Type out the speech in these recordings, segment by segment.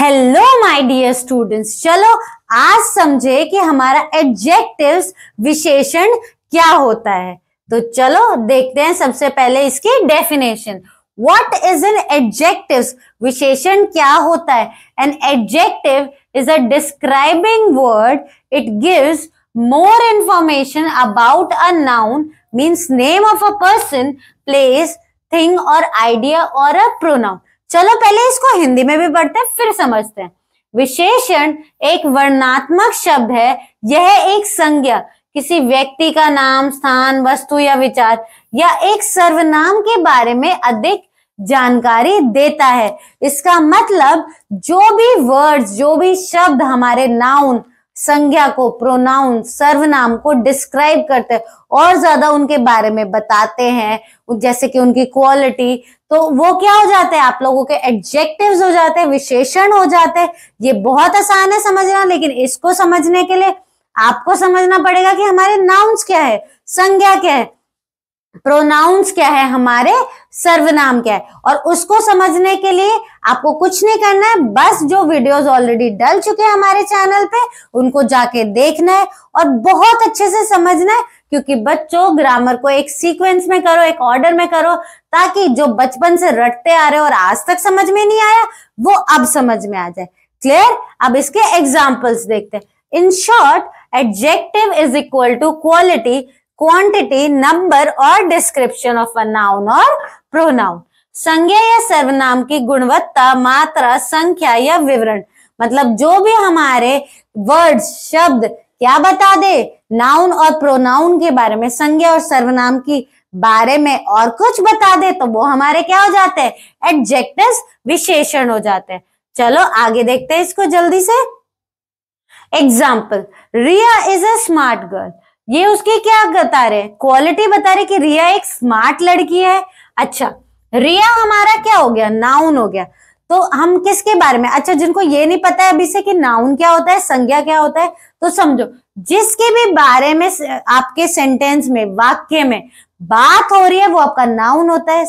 Hello my dear students, चलो आज समझे कि हमारा एडजेक्टिव्स विशेषण क्या होता है। तो चलो देखते हैं सबसे पहले इसकी definition. What is an adjectives? विशेषण क्या होता है? N adjective is a describing word, it gives more information about a noun, means name of a person, place, thing or idea or a pronoun। चलो पहले इसको हिंदी में भी पढ़ते हैं फिर समझते हैं। विशेषण एक वर्णनात्मक शब्द है। यह एक संज्ञा, किसी व्यक्ति का नाम, स्थान, वस्तु या विचार या एक सर्वनाम के बारे में अधिक जानकारी देता है। इसका मतलब जो भी वर्ड्स, जो भी शब्द हमारे नाउन, संज्ञा को, प्रोनाउन, सर्वनाम को डिस्क्राइब करते हैं और ज्यादा उनके बारे में बताते हैं, जैसे कि उनकी क्वालिटी, तो वो क्या हो जाते हैं? आप लोगों के एडजेक्टिव्स हो जाते हैं, विशेषण हो जाते हैं। ये बहुत आसान है समझना, लेकिन इसको समझने के लिए आपको समझना पड़ेगा कि हमारे नाउन्स क्या है, संज्ञा क्या है, प्रोनाउंस क्या है, हमारे सर्वनाम क्या है। और उसको समझने के लिए आपको कुछ नहीं करना है, बस जो वीडियोस ऑलरेडी डल चुके हैं हमारे चैनल पे उनको जाके देखना है और बहुत अच्छे से समझना है। क्योंकि बच्चों, ग्रामर को एक सीक्वेंस में करो, एक ऑर्डर में करो, ताकि जो बचपन से रटते आ रहे और आज तक समझ में नहीं आया वो अब समझ में आ जाए। क्लियर? अब इसके एग्जाम्पल्स देखते हैं। In short, adjective is equal to quality, quantity, number और डिस्क्रिप्शन ऑफ अ नाउन और प्रोनाउन। संज्ञा या सर्वनाम की गुणवत्ता, मात्रा, संख्या या विवरण। मतलब जो भी हमारे वर्ड्स, शब्द क्या बता दे, नाउन और प्रोनाउन के बारे में, संज्ञा और सर्वनाम की बारे में और कुछ बता दे, तो वो हमारे क्या हो जाते हैं? एडजेक्टिव्स, विशेषण हो जाते हैं। चलो आगे देखते हैं इसको जल्दी से। Example, Riya is a smart girl. ये उसकी क्या बता रहे? क्वालिटी बता रहे कि रिया एक स्मार्ट लड़की है। अच्छा, रिया हमारा क्या हो गया? नाउन हो गया। तो हम किसके बारे में? अच्छा, जिनको ये नहीं पता है अभी से कि नाउन क्या होता है, संज्ञा क्या होता है, तो समझो, जिसके भी बारे में आपके सेंटेंस में, वाक्य में बात हो रही है वो आपका नाउन होता है,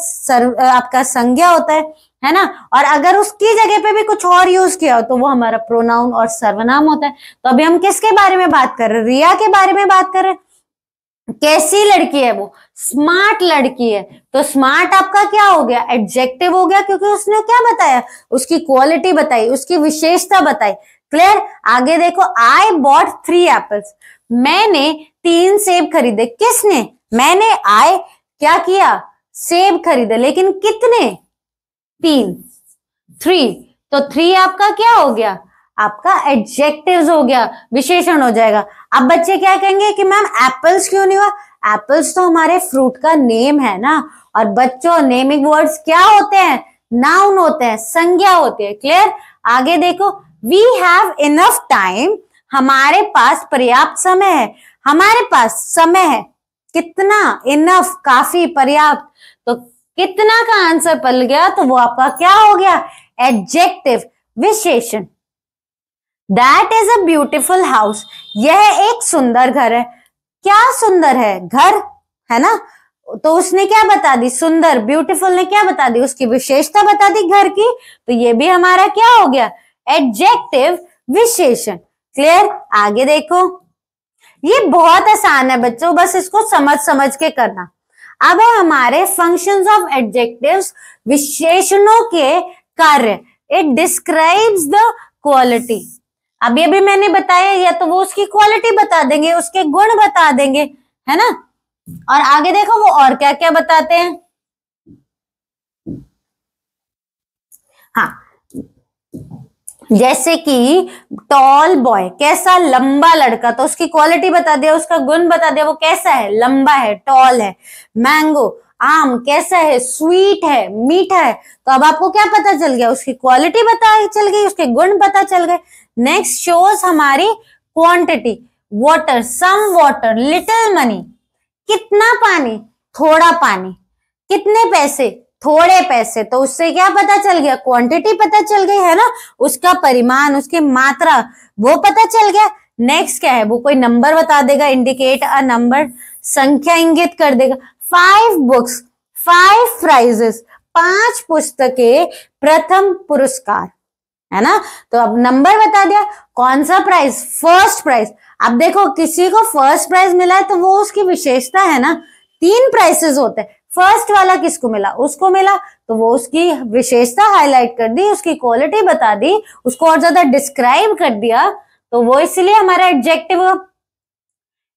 आपका संज्ञा होता है ना। और अगर उसकी जगह पे भी कुछ और यूज किया हो तो वो हमारा प्रोनाउन और सर्वनाम होता है। तो अभी हम किसके बारे में बात कर रहे हैं? रिया के बारे में बात कर रहे हैं। कैसी लड़की है वो? स्मार्ट लड़की है। तो स्मार्ट आपका क्या हो गया? एडजेक्टिव हो गया, क्योंकि उसने क्या बताया? उसकी क्वालिटी बताई, उसकी विशेषता बताई। क्लियर? आगे देखो, आई बॉट 3 एप्पल्स। मैंने 3 सेब खरीदे। किसने? मैंने। आई क्या किया? सेब खरीदे। लेकिन कितने? 3। तो 3 आपका क्या हो गया? आपका एडजेक्टिव्स हो गया, विशेषण हो जाएगा। अब बच्चे क्या कहेंगे कि मैम एप्पल्स क्यों नहीं हुआ? एप्पल्स तो हमारे फ्रूट का नेम है ना। और बच्चों, नेमिंग वर्ड्स क्या होते हैं? नाउन होते हैं, संज्ञा होती है। क्लियर? आगे देखो, वी हैव इनफ टाइम। हमारे पास पर्याप्त समय है। हमारे पास समय है कितना? इनफ, काफी, पर्याप्त। तो कितना का आंसर पल गया, तो वो आपका क्या हो गया? एडजेक्टिव, विशेषण। That is a beautiful house. यह एक सुंदर घर है। क्या सुंदर है? घर है ना। तो उसने क्या बता दी? सुंदर। ब्यूटीफुल ने क्या बता दी? उसकी विशेषता बता दी घर की। तो ये भी हमारा क्या हो गया? एडजेक्टिव, विशेषण। क्लियर? आगे देखो, ये बहुत आसान है बच्चों, बस इसको समझ के करना। अब है हमारे फंक्शंस ऑफ एडजेक्टिव्स, विशेषणों के कार्य। It describes the quality. अब ये भी मैंने बताया, या तो वो उसकी क्वालिटी बता देंगे, उसके गुण बता देंगे, है ना। और आगे देखो वो और क्या क्या बताते हैं। हाँ, जैसे कि टॉल बॉय, कैसा? लंबा लड़का। तो उसकी क्वालिटी बता दिया, उसका गुण बता दिया, वो कैसा है? लंबा है, टॉल है। मैंगो, आम, कैसा है? स्वीट है, मीठा है। तो अब आपको क्या पता चल गया? उसकी क्वालिटी पता चल गई, उसके गुण पता चल गए। नेक्स्ट शोज हमारी quantity. Water, some water, little money. कितना पानी? थोड़ा पानी। कितने पैसे? थोड़े पैसे। तो उससे क्या पता चल गया? क्वांटिटी पता चल गई, है ना। उसका परिमाण, उसकी मात्रा, वो पता चल गया। नेक्स्ट क्या है? वो कोई नंबर बता देगा, इंडिकेट अ नंबर, संख्या इंगित कर देगा। 5 बुक्स, 5 प्राइजेस, 5 पुस्तकें, प्रथम पुरस्कार। है ना। तो अब नंबर बता दिया, कौन सा प्राइज, फर्स्ट प्राइज। अब देखो किसी को फर्स्ट प्राइज मिला है तो वो उसकी विशेषता है ना, 3 प्राइसेस होते हैं, फर्स्ट वाला किसको मिला, उसको मिला, तो वो उसकी विशेषता हाईलाइट कर दी, उसकी क्वालिटी बता दी, उसको और ज्यादा डिस्क्राइब कर दिया, तो वो इसलिए हमारा एडजेक्टिव।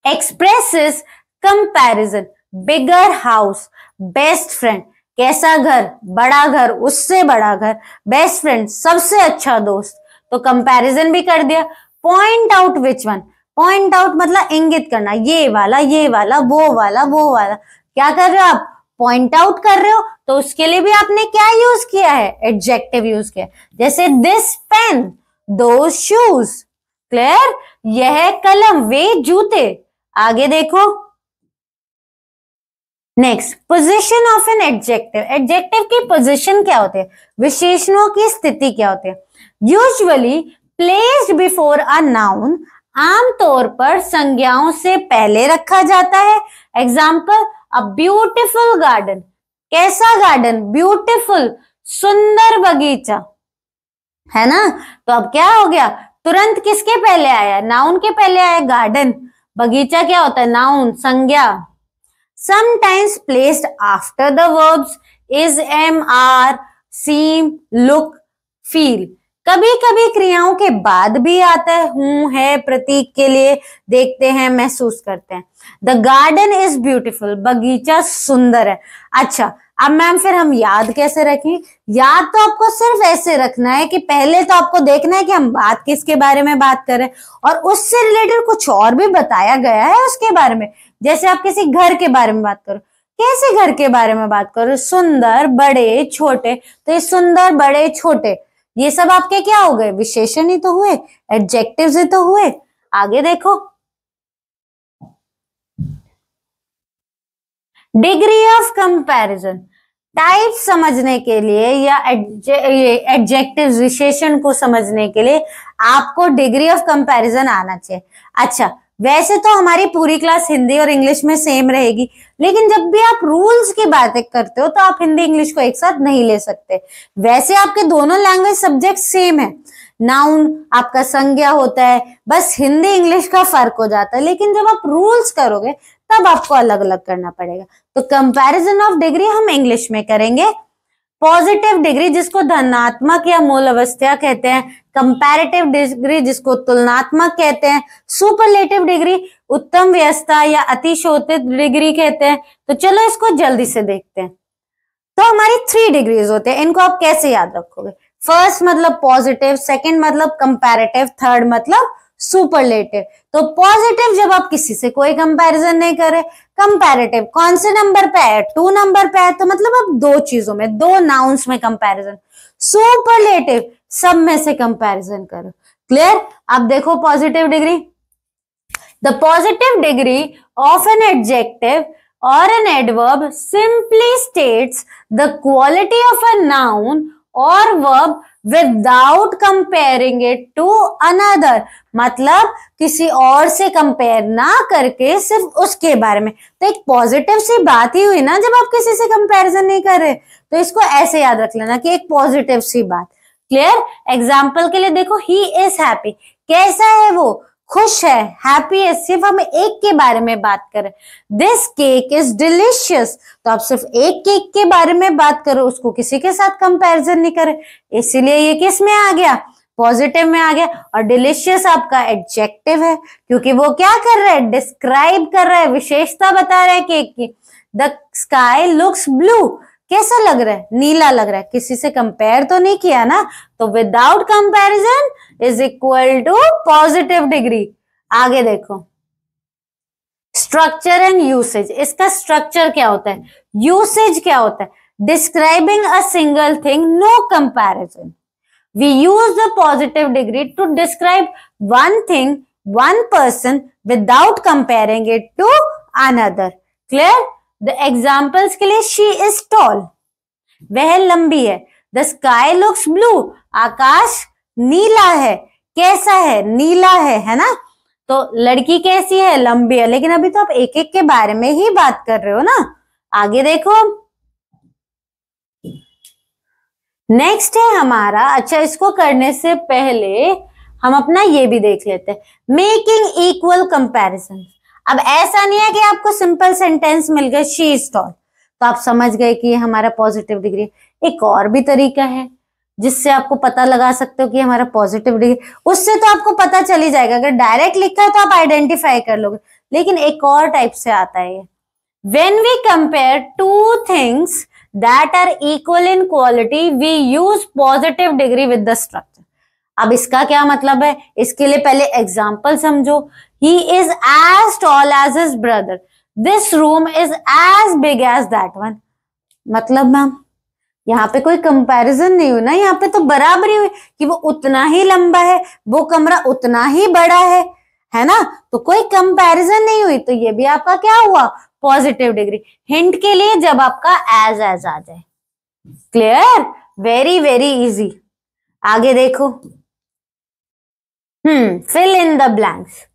एक्सप्रेसेस कंपैरिजन, बिगर हाउस, बेस्ट फ्रेंड, कैसा घर, बड़ा घर, उससे बड़ा घर, बेस्ट फ्रेंड, सबसे अच्छा दोस्त, तो कंपैरिजन भी कर दिया। Point out which one, point out मतलब इंगित करना, ये वाला, वो वाला, वो वाला, क्या कर रहे हो आप, पॉइंट आउट कर रहे हो, तो उसके लिए भी आपने क्या यूज किया है, एडजेक्टिव यूज किया, जैसे दिस पेन, दो शूज, क्लियर, यह कलम, वे जूते। आगे देखो, next, position of an adjective, adjective की पोजीशन क्या होती है, विशेषणों की स्थिति क्या होती है, usually placed before a noun, आमतौर पर संज्ञाओं से पहले रखा जाता है। एग्जाम्पल, अ ब्यूटिफुल गार्डन, कैसा गार्डन, ब्यूटिफुल, सुंदर बगीचा, है ना। तो अब क्या हो गया, तुरंत किसके पहले आया, नाउन के पहले आया गार्डन, बगीचा क्या होता है, नाउन, संज्ञा। Sometimes placed after the verbs is, am, are, seem, look, feel. कभी कभी क्रियाओं के बाद भी आता है, हूं, है, प्रतीक के लिए, देखते हैं, महसूस करते हैं। द गार्डन इज ब्यूटिफुल, बगीचा सुंदर है। अच्छा, अब मैम फिर हम याद कैसे रखें, याद तो आपको सिर्फ ऐसे रखना है कि पहले तो आपको देखना है कि हम बात किसके बारे में बात कर रहे हैं, और उससे रिलेटेड कुछ और भी बताया गया है उसके बारे में। जैसे आप किसी घर के बारे में बात करो, कैसे घर के बारे में बात करो, सुंदर, बड़े, छोटे, तो ये सुंदर, बड़े, छोटे, ये सब आपके क्या हो गए, विशेषण ही तो हुए, एडजेक्टिव्स ही तो हुए। आगे देखो, डिग्री ऑफ कंपैरिजन, टाइप समझने के लिए या एडजेक्टिव विशेषण को समझने के लिए आपको डिग्री ऑफ कंपैरिजन आना चाहिए। अच्छा, वैसे तो हमारी पूरी क्लास हिंदी और इंग्लिश में सेम रहेगी, लेकिन जब भी आप रूल्स की बातें करते हो तो आप हिंदी इंग्लिश को एक साथ नहीं ले सकते। वैसे आपके दोनों लैंग्वेज सब्जेक्ट सेम है, नाउन आपका संज्ञा होता है, बस हिंदी इंग्लिश का फर्क हो जाता है, लेकिन जब आप रूल्स करोगे तब आपको अलग अलग करना पड़ेगा। तो कंपैरिजन ऑफ डिग्री हम इंग्लिश में करेंगे। पॉजिटिव डिग्री जिसको धनात्मक या मूल अवस्था कहते हैं, कंपैरेटिव डिग्री जिसको तुलनात्मक कहते हैं, सुपरलेटिव डिग्री उत्तम व्यवस्था या अतिशोतित डिग्री कहते हैं। तो चलो इसको जल्दी से देखते हैं। तो हमारी 3 डिग्रीज होते हैं, इनको आप कैसे याद रखोगे, फर्स्ट मतलब पॉजिटिव, सेकंड मतलब कंपैरेटिव, थर्ड मतलब सुपरलेटिव। तो पॉजिटिव जब आप किसी से कोई कंपैरिजन नहीं करे, कंपैरेटिव कौन से नंबर पे है, 2 नंबर पे है, तो मतलब आप 2 चीजों में, 2 नाउन्स में कंपैरिजन। सुपरलेटिव सब में से कंपैरिजन करो। क्लियर। अब देखो positive degree, the positive degree of an adjective or an adverb simply states the quality of a noun or verb without comparing it to another, मतलब किसी और से कंपेयर ना करके सिर्फ उसके बारे में। तो एक पॉजिटिव सी बात ही हुई ना जब आप किसी से कंपैरिजन नहीं कर रहे, तो इसको ऐसे याद रख लेना कि एक पॉजिटिव सी बात। क्लियर। एग्जाम्पल के लिए देखो, ही इज हैप्पी, कैसा है वो, खुश है, हैप्पी है, सिर्फ हम एक के बारे में बात करें। दिस केक इज डिलीशियस, तो आप सिर्फ एक केक के बारे में बात करो, उसको किसी के साथ कंपैरिजन नहीं करें, इसीलिए ये किस में आ गया, पॉजिटिव में आ गया। और डिलीशियस आपका एडजेक्टिव है, क्योंकि वो क्या कर रहा है, डिस्क्राइब कर रहा है, विशेषता बता रहा है केक की। द स्काई लुक्स ब्लू, कैसा लग रहा है, नीला लग रहा है, किसी से कंपेयर तो नहीं किया ना, तो without comparison is equal to positive degree. आगे देखो, स्ट्रक्चर एंड यूसेज, इसका स्ट्रक्चर क्या होता है, यूसेज क्या होता है, describing a single thing, no comparison. We use the positive degree to describe one thing, one person without comparing it to another. Clear. The examples के लिए, शी इज टॉल, वह लंबी है, द स्काई लुक्स ब्लू, आकाश नीला है, कैसा है, नीला है ना। तो लड़की कैसी है, लंबी है, लेकिन अभी तो आप एक एक के बारे में ही बात कर रहे हो ना। आगे देखो, नेक्स्ट है हमारा, अच्छा इसको करने से पहले हम अपना ये भी देख लेते हैं, मेकिंग इक्वल कंपैरिजन। अब ऐसा नहीं है कि आपको सिंपल सेंटेंस मिल गया शी इज टॉल तो आप समझ गए कि ये हमारा पॉजिटिव डिग्री। एक और भी तरीका है जिससे आपको पता लगा सकते हो कि हमारा पॉजिटिव डिग्री, उससे तो आपको पता चल ही जाएगा, अगर डायरेक्ट लिखा है तो आप आइडेंटिफाई कर लोगे, लेकिन एक और टाइप से आता है ये, when we compare two things that are equal in quality we use positive degree with the structure। अब इसका क्या मतलब है, इसके लिए पहले एग्जाम्पल समझो। he is as tall as his brother, this room is as big as that one। मतलब मैम यहाँ पे कोई कंपैरिजन नहीं हुई ना, यहाँ पे तो बराबरी हुई कि वो उतना ही लंबा है, वो कमरा उतना ही बड़ा है ना, तो कोई कंपैरिजन नहीं हुई, तो ये भी आपका क्या हुआ, पॉजिटिव डिग्री। हिंट के लिए जब आपका एज आ जाए। Clear, very very easy. आगे देखो, फिल इन द ब्लैंक्स।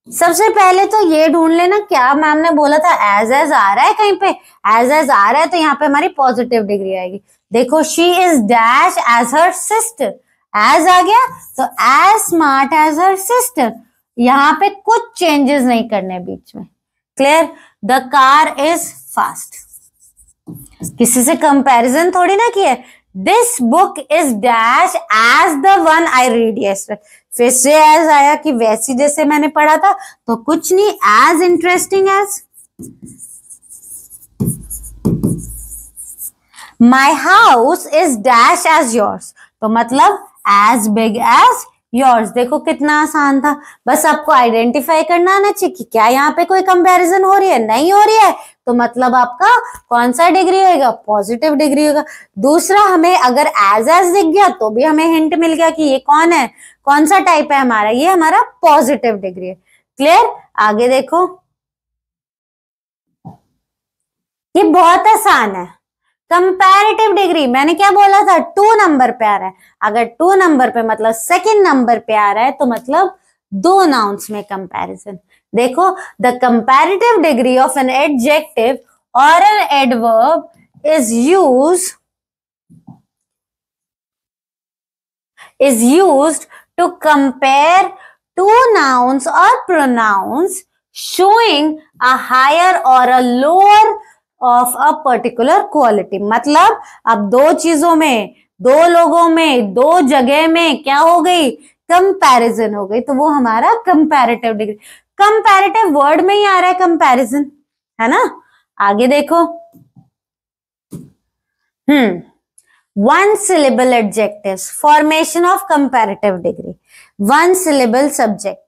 सबसे पहले तो ये ढूंढ लेना क्या मैम ने बोला था, एज आ रहा है कहीं पे, एज आ रहा है तो यहाँ पे हमारी पॉजिटिव डिग्री आएगी। देखो she is dash as her sister, as आ गया तो as smart as her sister, यहाँ पे कुछ चेंजेस नहीं करने बीच में। Clear, the car is fast, किसी से कंपैरिजन थोड़ी ना किया। This book is dash as the one I read yesterday, फिर से एज आया कि वैसी जैसे मैंने पढ़ा था, तो कुछ नहीं, as interesting as. My house is dash as yours, तो मतलब एज बिग एज योर्स। देखो कितना आसान था, बस आपको आइडेंटिफाई करना आना चाहिए कि क्या यहाँ पे कोई कंपैरिजन हो रही है, नहीं हो रही है, तो मतलब आपका कौन सा डिग्री होगा, पॉजिटिव डिग्री होगा। दूसरा, हमें अगर एज दिख गया तो भी हमें हिंट मिल गया कि ये कौन है, कौन सा टाइप है हमारा, ये हमारा पॉजिटिव डिग्री है। क्लियर, आगे देखो, ये बहुत आसान है। कंपैरेटिव डिग्री मैंने क्या बोला था, 2 नंबर पे आ रहा है, अगर 2 नंबर पे मतलब सेकंड नंबर पे आ रहा है तो मतलब 2 नाउन्स में कंपैरिजन। देखो, the comparative degree of an adjective और an adverb is used to compare two nouns or pronouns showing a higher or a lower of a particular quality। मतलब अब दो चीजों में, दो लोगों में, दो जगह में क्या हो गई, कंपैरिजन हो गई, तो वो हमारा कंपैरेटिव डिग्री। कंपैरेटिव वर्ड में ही आ रहा है कंपैरिजन, है ना। आगे देखो, one syllable adjectives, formation of comparative degree, one syllable subject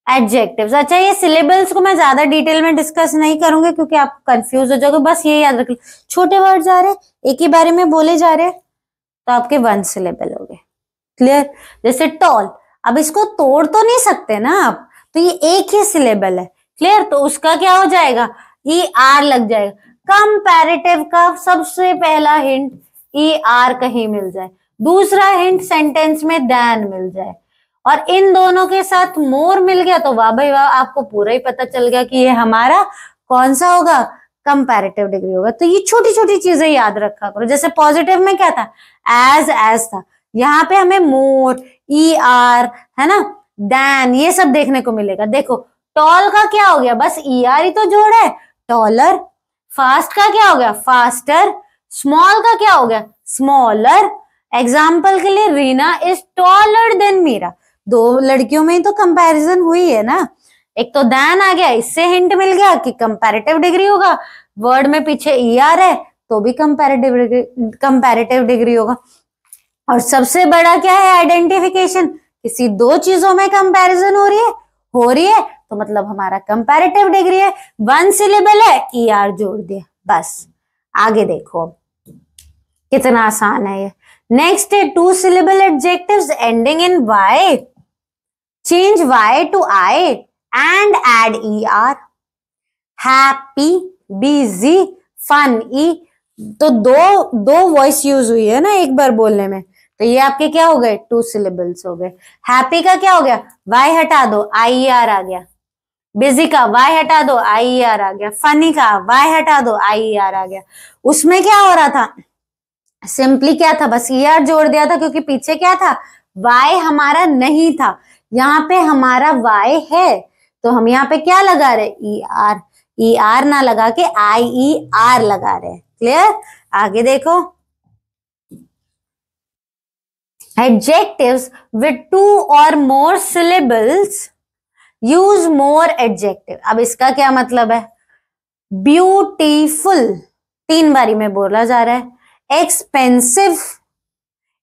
adjectives। अच्छा, ये syllables को मैं ज्यादा डिटेल में डिस्कस नहीं करूंगी क्योंकि आप कंफ्यूज हो जाओगे, बस ये याद रख लो, छोटे वर्ड आ रहे हैं, एक ही बारे में बोले जा रहे हैं, तो आपके one syllable हो गए। क्लियर, जैसे टॉल, अब इसको तोड़ तो नहीं सकते ना आप, तो ये एक ही सिलेबल है। क्लियर, तो उसका क्या हो जाएगा, ER लग जाएगा। कंपैरेटिव का सबसे पहला हिंट ER कहीं मिल जाए, दूसरा हिंट सेंटेंस में देन मिल जाए, और इन दोनों के साथ मोर मिल गया तो वाह भाई वाह, आपको पूरा ही पता चल गया कि ये हमारा कौन सा होगा, कंपैरेटिव डिग्री होगा। तो ये छोटी छोटी चीजें याद रखा करो। जैसे पॉजिटिव में क्या था, एज था, यहाँ पे हमें मोर, ER, है ना, देन, ये सब देखने को मिलेगा। देखो टॉल का क्या हो गया, बस ER ही तो जोड़ा है, टॉलर। फास्ट का क्या हो गया, फास्टर। स्मॉल का क्या हो गया, स्मॉलर। एग्जाम्पल के लिए, Reena is taller than Meera, दो लड़कियों में ही तो कंपैरिजन हुई है ना। एक तो देन आ गया, इससे हिंट मिल गया कि कंपैरेटिव डिग्री होगा। वर्ड में पीछे ER है तो भी कंपैरेटिव डिग्री होगा। और सबसे बड़ा क्या है, आइडेंटिफिकेशन, किसी दो चीजों में कंपैरिजन हो रही है तो मतलब हमारा कंपैरेटिव डिग्री है। वन सिलेबल है, ER जोड़ दिया, बस। आगे देखो कितना आसान है ये। नेक्स्ट है two syllable adjectives ending in Y, change Y to I and add ER। Happy, busy, fun, तो दो वॉइस यूज हुई है ना एक बार बोलने में, तो ये आपके क्या हो गए, 2 सिलेबल्स हो गए। हैप्पी का क्या हो गया, Y हटा दो, IER आ गया। बिजी का Y हटा दो, IER आ गया। फनी का Y हटा दो, IER आ गया। उसमें क्या हो रहा था, सिंपली क्या था, बस ER जोड़ दिया था क्योंकि पीछे क्या था, Y हमारा नहीं था, यहाँ पे हमारा Y है, तो हम यहाँ पे क्या लगा रहे, ER ना लगा के IER लगा रहे। क्लियर? आगे देखो, adjectives with 2 or more syllables use more adjective। अब इसका क्या मतलब है, ब्यूटीफुल 3 बारी में बोला जा रहा है, एक्सपेंसिव,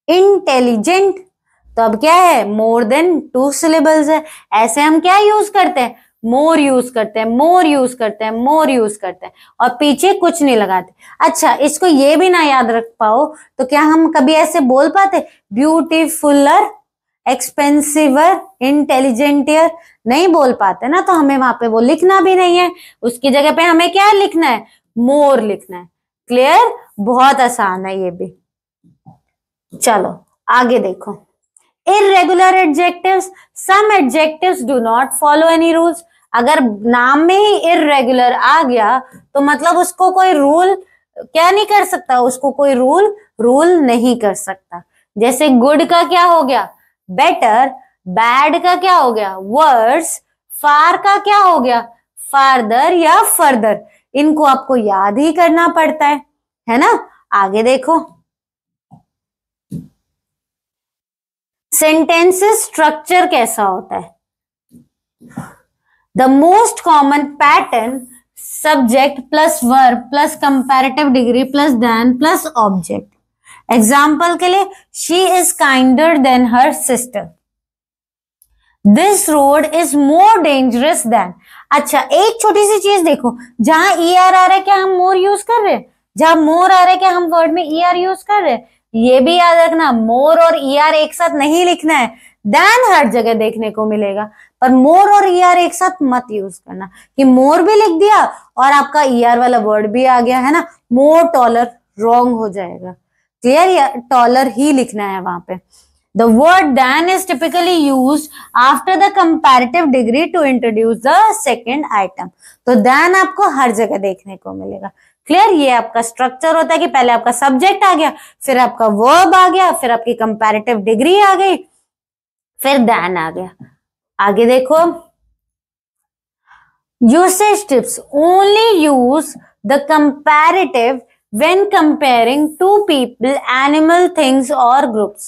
इंटेलिजेंट, तो अब क्या है, मोर देन 2 syllables है। ऐसे हम क्या यूज करते हैं, मोर यूज करते हैं, मोर यूज करते हैं, मोर यूज करते हैं, और पीछे कुछ नहीं लगाते। अच्छा, इसको ये भी ना याद रख पाओ तो क्या हम कभी ऐसे बोल पाते, ब्यूटीफुलर, एक्सपेंसिवर, इंटेलिजेंटियर, नहीं बोल पाते ना, तो हमें वहां पे वो लिखना भी नहीं है, उसकी जगह पे हमें क्या लिखना है, मोर लिखना है। क्लियर? बहुत आसान है ये भी। चलो आगे देखो, irregular adjectives, some adjectives do not follow any rules. अगर नाम में ही इर्रेगुलर आ गया तो मतलब उसको कोई रूल क्या नहीं कर सकता, उसको कोई रूल नहीं कर सकता। जैसे गुड का क्या हो गया, बेटर, बैड का क्या हो गया, वर्स, फार का क्या हो गया, फार्दर या फर्दर। इनको आपको याद ही करना पड़ता है ना। आगे देखो, सेंटेंसेस स्ट्रक्चर कैसा होता है, the most common pattern, subject plus verb plus comparative degree plus than plus object. Example के लिए, she is kinder than her sister, this road is more dangerous than. अच्छा, एक छोटी सी चीज देखो, जहां ER आ रहा है क्या हम मोर यूज कर रहे हैं, जहां मोर आ रहा है क्या हम वर्ड में ER यूज कर रहे हैं। ये भी याद रखना, मोर और ER एक साथ नहीं लिखना है, देन हर जगह देखने को मिलेगा, पर मोर और ER एक साथ मत यूज करना कि मोर भी लिख दिया और आपका ER वाला वर्ड भी आ गया, है ना। मोर टॉलर रॉन्ग हो जाएगा। क्लियर? टॉलर ही लिखना है वहां पे। The word than is typically used after the comparative degree to introduce the second item। तो than आपको हर जगह देखने को मिलेगा। क्लियर? ये आपका स्ट्रक्चर होता है कि पहले आपका सब्जेक्ट आ गया, फिर आपका वर्ब आ गया, फिर आपकी कंपैरेटिव डिग्री आ गई, फिर than आ गया। आगे देखो, usage tips, only use the comparative when comparing two people, animal, things और groups।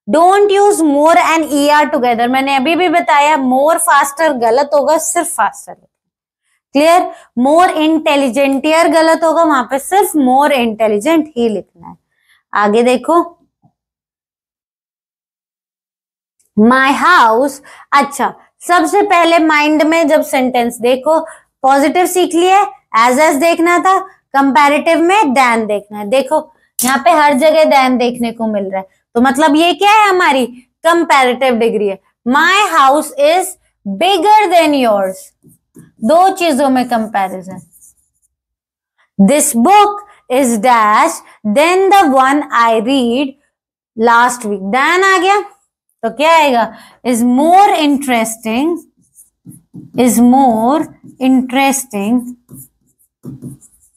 Don't use more and ER together. मैंने अभी भी बताया, मोर फास्टर गलत होगा, सिर्फ फास्टर। क्लियर? मोर इंटेलिजेंटियर गलत होगा, वहां पे सिर्फ मोर इंटेलिजेंट ही लिखना है। आगे देखो, माई हाउस। अच्छा, सबसे पहले माइंड में जब सेंटेंस देखो, पॉजिटिव सीख लिया, एज देखना था, कंपैरेटिव में देन देखना है। देखो यहाँ पे हर जगह देन देखने को मिल रहा है, तो मतलब ये क्या है, हमारी कंपैरेटिव डिग्री है। My house is bigger than yours, दो चीजों में comparison. This book is dash than the one I read last week. Than आ गया तो क्या आएगा, is more interesting, is more interesting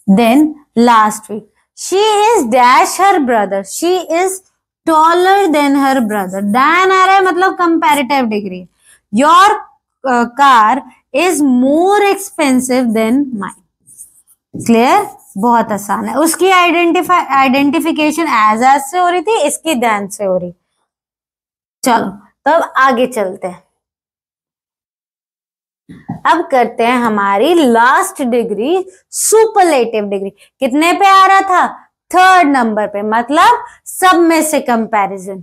than last week. She is dash her brother, she is taller than her brother. Than आ रहा है मतलब comparative degree. Your car is more expensive than mine. Clear? बहुत आसान है। उसकी identification as से हो रही थी, इसकी देन से हो रही। चलो तब आगे चलते हैं। अब करते हैं हमारी लास्ट डिग्री, सुपरलेटिव डिग्री। कितने पे आ रहा था, 3rd नंबर पे, मतलब सब में से comparison.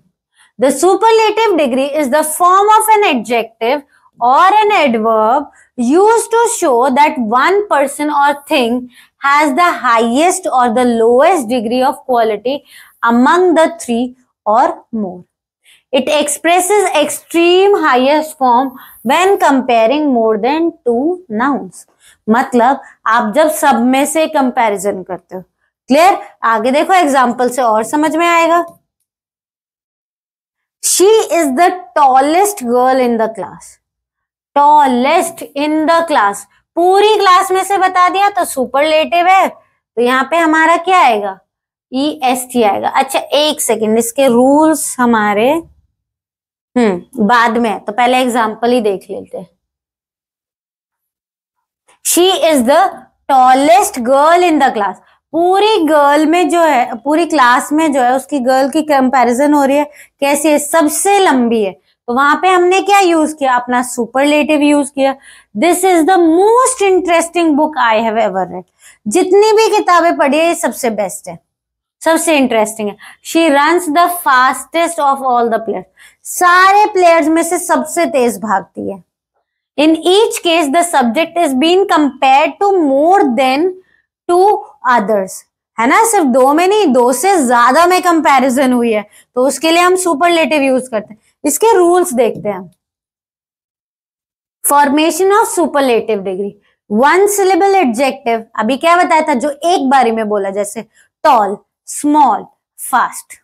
The superlative degree is the form of an adjective और an adverb used to show that one person or thing has the highest or the lowest degree of quality among the 3 or more. It expresses extreme highest form when comparing more than 2 nouns। मतलब आप जब सब में से comparison करते हो। Clear? आगे देखो, एग्जाम्पल से और समझ में आएगा। She is the tallest girl in the class। Tallest in the class, पूरी क्लास में से बता दिया तो सुपरलेटिव है, तो यहाँ पे हमारा क्या आएगा, EST आएगा। अच्छा एक सेकेंड, इसके रूल्स हमारे बाद में, तो पहले एग्जाम्पल ही देख लेते हैं। She is the tallest girl in the class. पूरी गर्ल में जो है, पूरी क्लास में जो है उसकी गर्ल की कंपैरिजन हो रही है, कैसी है, सबसे लंबी है। तो वहां पे हमने क्या यूज किया, अपना सुपरलेटिव यूज किया। This is the most interesting book I have ever read. जितनी भी किताबें पढ़ी है ये सबसे बेस्ट है, सबसे इंटरेस्टिंग है। She runs the fastest of all the players. सारे प्लेयर्स में से सबसे तेज भागती है। In each case, the subject is being compared to more than two others. है ना, सिर्फ दो में नहीं, दो से ज्यादा में कंपैरिजन हुई है, तो उसके लिए हम सुपरलेटिव यूज करते हैं। इसके रूल्स देखते हैं। Formation of superlative degree. One syllable adjective, अभी क्या बताया था, जो एक बारी में बोला, जैसे टॉल, स्मॉल, फास्ट।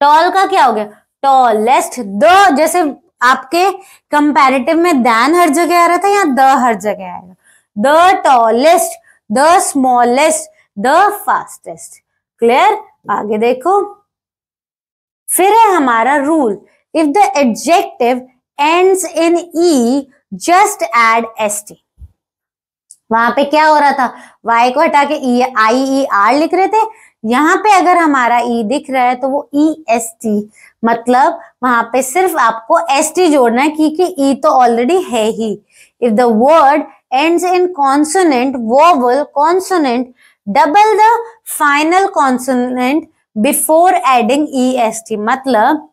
टॉल का क्या हो गया, टॉलेस्ट। द, जैसे आपके कंपैरेटिव में दैन हर जगह आ रहा था, यहाँ द हर जगह आएगा। The tallest, the smallest, the fastest. Clear, आगे देखो। फिर है हमारा rule, if the adjective ends in E just add st। वहां पे क्या हो रहा था, y को हटा के IER लिख रहे थे। यहाँ पे अगर हमारा ई दिख रहा है तो वो EST, मतलब वहां पे सिर्फ आपको ST जोड़ना है, क्योंकि ई तो ऑलरेडी है ही। If the word ends in consonant, vowel, consonant, double the final consonant before adding EST। मतलब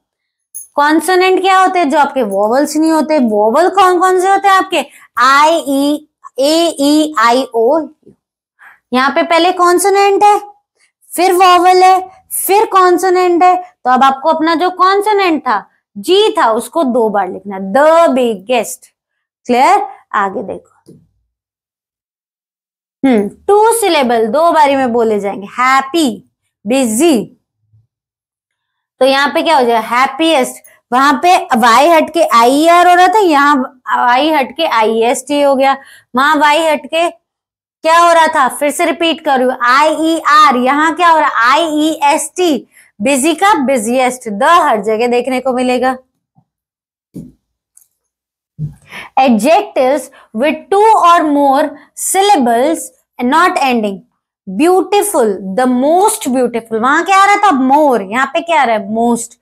कॉन्सोनेंट क्या होते हैं, जो आपके वोवल्स नहीं होते। वोवल कौन कौन से होते हैं आपके, I, E, I, O। यहाँ पे पहले कॉन्सोनेंट है, फिर वोवल है, फिर कॉन्सोनेंट है। तो अब आपको अपना जो कॉन्सोनेंट था, G था, उसको 2 बार लिखना, द बिगेस्ट। क्लियर, आगे देखो। 2 सिलेबल, 2 बारी में बोले जाएंगे। Happy, busy. तो यहाँ पे क्या हो जाएगा, हैप्पीएस्ट। वहां पे वाई हट के IER हो रहा था, यहाँ वाई हट के IEST हो गया। वहां वाई हट के क्या हो रहा था, फिर से रिपीट कर रही हूं, IER। यहाँ क्या हो रहा है, IEST। बिजी का बिजिएस्ट, द हर जगह देखने को मिलेगा। एडजेक्टिव्स विथ 2 और more syllables not ending. Beautiful, the most beautiful. वहां क्या आ रहा था, मोर, यहाँ पे क्या आ रहा है, most.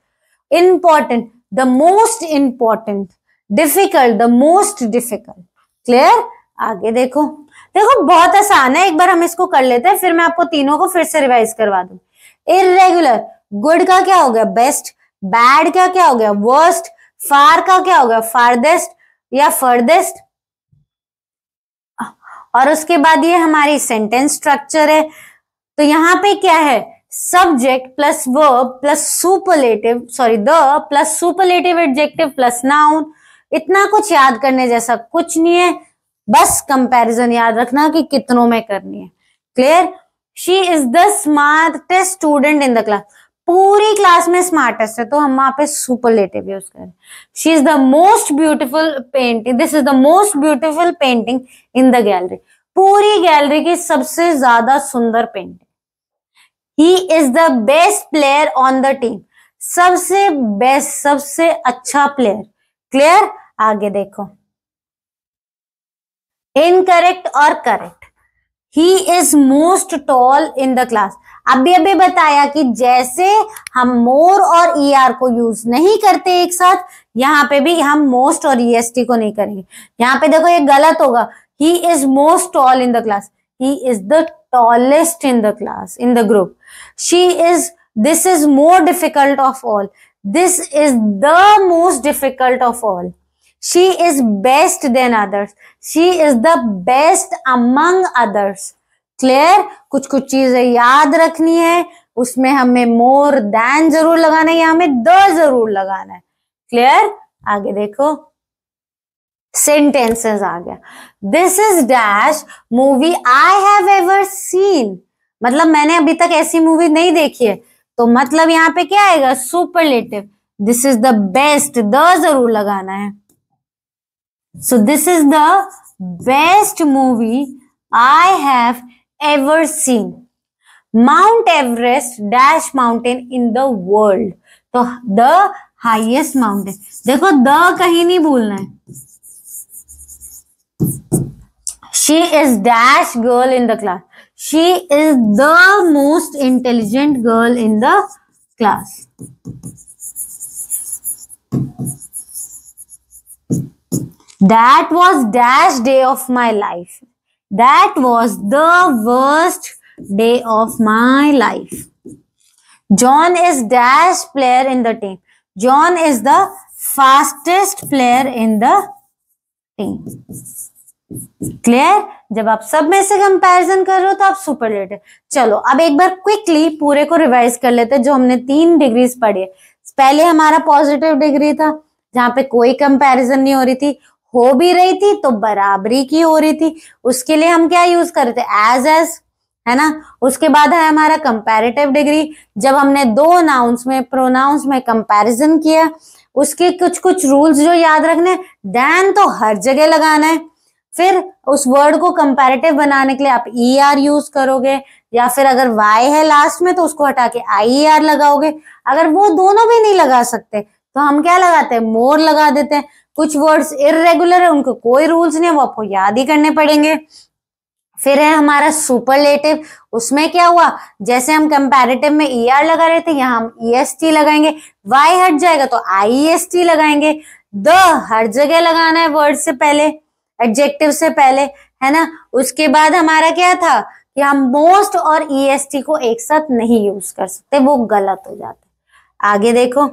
Important, the most important. Difficult, the most difficult. Clear, आगे देखो। देखो बहुत आसान है, एक बार हम इसको कर लेते हैं, फिर मैं आपको तीनों को फिर से रिवाइज करवा दूं। इर्रेगुलर, गुड का क्या हो गया, बेस्ट। बैड का क्या हो गया, वर्स्ट। फार का क्या हो गया, फारदेस्ट या फर्देस्ट। और उसके बाद ये हमारी सेंटेंस स्ट्रक्चर है। तो यहाँ पे क्या है, subject plus verb plus superlative, sorry the plus superlative adjective plus noun. इतना कुछ याद करने जैसा कुछ नहीं है, बस कंपैरिजन याद रखना कि कितनों में करनी है। Clear, she is the smartest student in the class. पूरी क्लास में स्मार्टेस्ट है, तो हम वहां पे सुपरलेटिव यूज करें। She is the most beautiful painting, this is the most beautiful painting in the gallery. पूरी गैलरी की सबसे ज्यादा सुंदर पेंटिंग। He is the best player on the team. सबसे बेस्ट, सबसे अच्छा प्लेयर। क्लियर, आगे देखो। इनकरेक्ट और correct. He is most tall in the class. अभी बताया कि जैसे हम मोर और ER को यूज नहीं करते एक साथ, यहाँ पे भी हम मोस्ट और EST को नहीं करेंगे। यहाँ पे देखो ये गलत होगा, he is most tall in the class. He is the tallest in the class, in the group. She is, this is more difficult of all. This is the most difficult of all. She is best than others. She is the best among others. Clear? कुछ कुछ चीजें याद रखनी है, उसमें हमें more than जरूर लगाना है, या हमें the जरूर लगाना है। Clear? आगे देखो, sentences आ गया। This is dash movie I have ever seen। मतलब मैंने अभी तक ऐसी मूवी नहीं देखी है, तो मतलब यहाँ पे क्या आएगा, superlative। This is the best, the जरूर लगाना है। So this is the best movie I have ever seen. Mount Everest dash mountain in the world. तो द हाईएस्ट माउंटेन, देखो द कहीं नहीं भूलना है। She is dash girl in the class, she is the most intelligent girl in the class. That was dash day of my life. That was the worst day of my life. John is dash player in the team. John is the fastest player in the team. Clear? जब आप सब में से comparison कर रहे हो तो आप सुपरलेटिव। चलो अब एक बार क्विकली पूरे को रिवाइज कर लेते हैं जो हमने 3 डिग्रीज पढ़ी है। पहले हमारा पॉजिटिव डिग्री था जहां पे कोई कंपैरिजन नहीं हो रही थी, हो भी रही थी तो बराबरी की हो रही थी, उसके लिए हम क्या यूज कर रहे थे, एज, है ना। उसके बाद है हमारा कंपैरेटिव डिग्री, जब हमने 2 नाउन्स में प्रोनाउंस में कंपैरिजन किया, उसके कुछ रूल्स जो याद रखने, देन तो हर जगह लगाना है। फिर उस वर्ड को कंपैरेटिव बनाने के लिए आप ER यूज करोगे, या फिर अगर Y है लास्ट में तो उसको हटा के IER लगाओगे। अगर वो दोनों भी नहीं लगा सकते तो हम क्या लगाते हैं, मोर लगा देते हैं। कुछ वर्ड्स इररेगुलर है, उनको कोई रूल्स नहीं है, वो आपको याद ही करने पड़ेंगे। फिर है हमारा सुपरलेटिव, उसमें क्या हुआ, जैसे हम कंपैरेटिव में ER लगा रहे थे, यहाँ हम EST लगाएंगे। Y हट जाएगा तो IEST लगाएंगे। द हर जगह लगाना है वर्ड से पहले, एडजेक्टिव से पहले, है ना। उसके बाद हमारा क्या था कि हम मोस्ट और EST को एक साथ नहीं यूज कर सकते, वो गलत हो जाता है। आगे देखो,